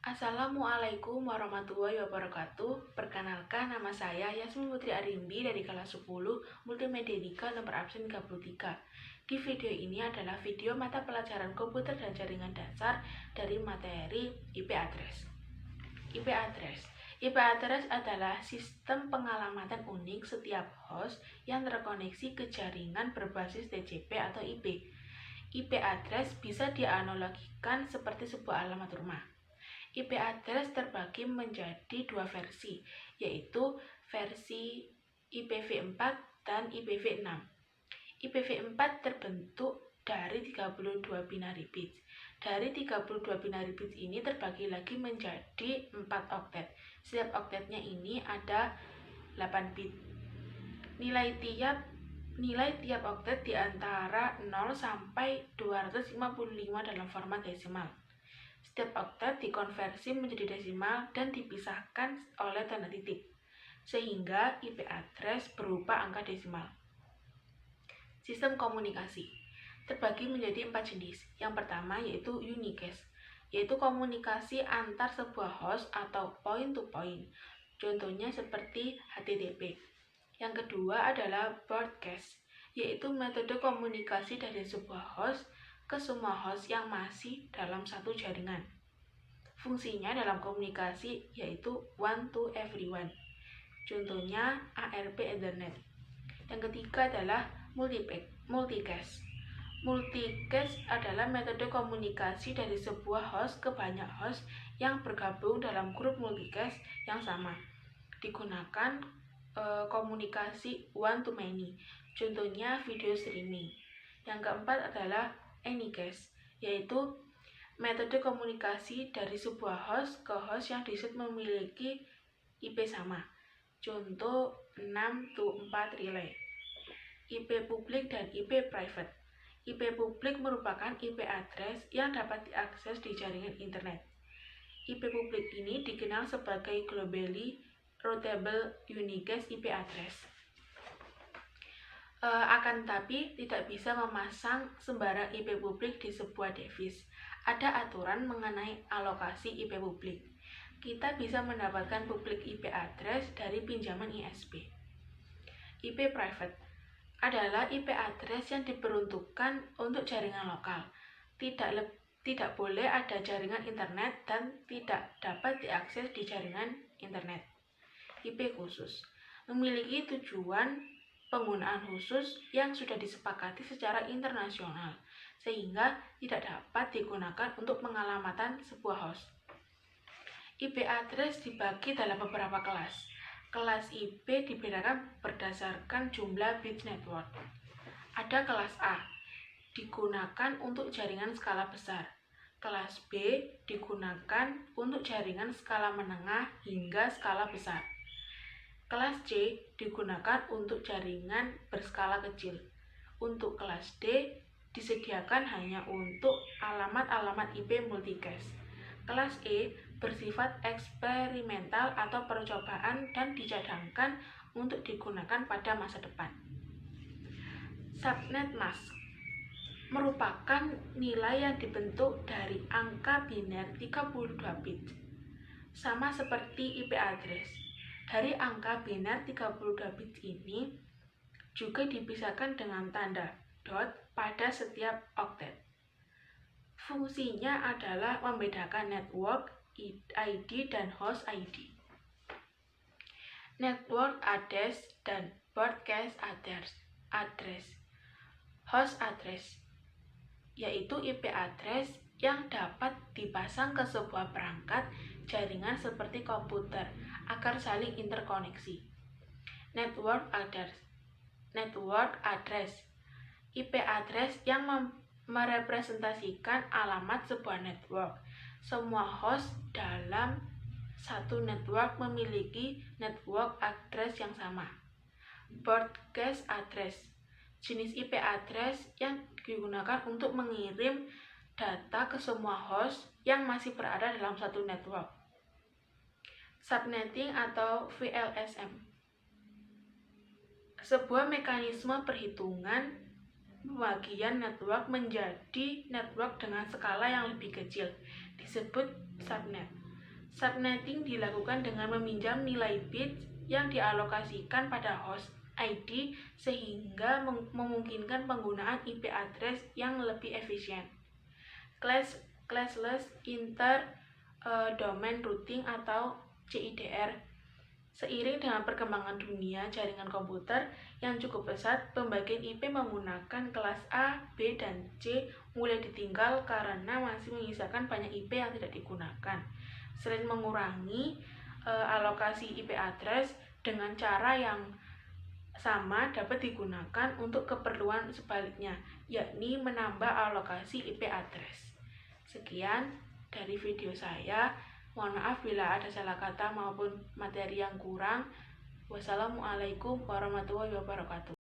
Assalamualaikum warahmatullahi wabarakatuh. Perkenalkan, nama saya Yasmin Putri Arimbi dari kelas 10 Multimedia 3 nomor absen 33. Di video ini adalah video mata pelajaran komputer dan jaringan dasar dari materi IP address. IP address adalah sistem pengalamatan unik setiap host yang terkoneksi ke jaringan berbasis TCP atau IP. IP address bisa dianalogikan seperti sebuah alamat rumah. IP address terbagi menjadi dua versi, yaitu versi IPv4 dan IPv6. IPv4 terbentuk dari 32 binary bits. Dari 32 binary bits ini terbagi lagi menjadi 4 oktet. Setiap oktetnya ini ada 8 bit. Nilai tiap oktet di antara 0 sampai 255 dalam format desimal. Setiap oktet dikonversi menjadi desimal dan dipisahkan oleh tanda titik, sehingga IP address berupa angka desimal. Sistem komunikasi terbagi menjadi 4 jenis. Yang pertama yaitu unicast, yaitu komunikasi antar sebuah host atau point-to-point. Contohnya seperti HTTP. Yang kedua adalah broadcast, yaitu metode komunikasi dari sebuah host ke semua host yang masih dalam satu jaringan. Fungsinya dalam komunikasi yaitu one to everyone. Contohnya ARP Ethernet. Yang ketiga adalah multicast. Multicast adalah metode komunikasi dari sebuah host ke banyak host yang bergabung dalam grup multicast yang sama. Digunakan komunikasi one to many. Contohnya video streaming. Yang keempat adalah anycast, yaitu metode komunikasi dari sebuah host ke host yang disebut memiliki IP sama. Contoh 6 to 4 relay. IP publik dan IP private. IP publik merupakan IP address yang dapat diakses di jaringan internet. IP publik ini dikenal sebagai globally routable unicast IP address. Akan tetapi tidak bisa memasang sembarang IP publik di sebuah device. Ada aturan mengenai alokasi IP publik. Kita bisa mendapatkan publik IP address dari pinjaman ISP. IP private adalah IP address yang diperuntukkan untuk jaringan lokal. Tidak boleh ada jaringan internet dan tidak dapat diakses di jaringan internet. IP khusus memiliki tujuan penggunaan khusus yang sudah disepakati secara internasional, sehingga tidak dapat digunakan untuk pengalamatan sebuah host. IP address dibagi dalam beberapa kelas. Kelas IP dibedakan berdasarkan jumlah bit network. Ada kelas A, digunakan untuk jaringan skala besar. Kelas B digunakan untuk jaringan skala menengah hingga skala besar. Kelas C digunakan untuk jaringan berskala kecil. Untuk kelas D disediakan hanya untuk alamat-alamat IP multicast. Kelas E bersifat eksperimental atau percobaan dan dicadangkan untuk digunakan pada masa depan. Subnet mask merupakan nilai yang dibentuk dari angka biner 32 bit, sama seperti IP address. Dari angka biner 32 bit ini juga dipisahkan dengan tanda dot pada setiap oktet. Fungsinya adalah membedakan network ID dan host ID. Network address dan broadcast address. Host address yaitu IP address yang dapat dipasang ke sebuah perangkat jaringan seperti komputer agar saling interkoneksi. Network address IP address yang merepresentasikan alamat sebuah network. Semua host dalam satu network memiliki network address yang sama. Broadcast address jenis IP address yang digunakan untuk mengirim data ke semua host yang masih berada dalam satu network. Subnetting atau VLSM, sebuah mekanisme perhitungan pembagian network menjadi network dengan skala yang lebih kecil, disebut subnet. Subnetting dilakukan dengan meminjam nilai bits yang dialokasikan pada host ID sehingga memungkinkan penggunaan IP address yang lebih efisien. Classless Inter-Domain Routing atau CIDR. Seiring dengan perkembangan dunia jaringan komputer yang cukup pesat, pembagian IP menggunakan kelas A, B, dan C mulai ditinggal karena masih menyisakan banyak IP yang tidak digunakan. Selain mengurangi alokasi IP address dengan cara yang sama dapat digunakan untuk keperluan sebaliknya, yakni menambah alokasi IP address. Sekian dari video saya. Mohon maaf bila ada salah kata maupun materi yang kurang. Wassalamualaikum warahmatullahi wabarakatuh.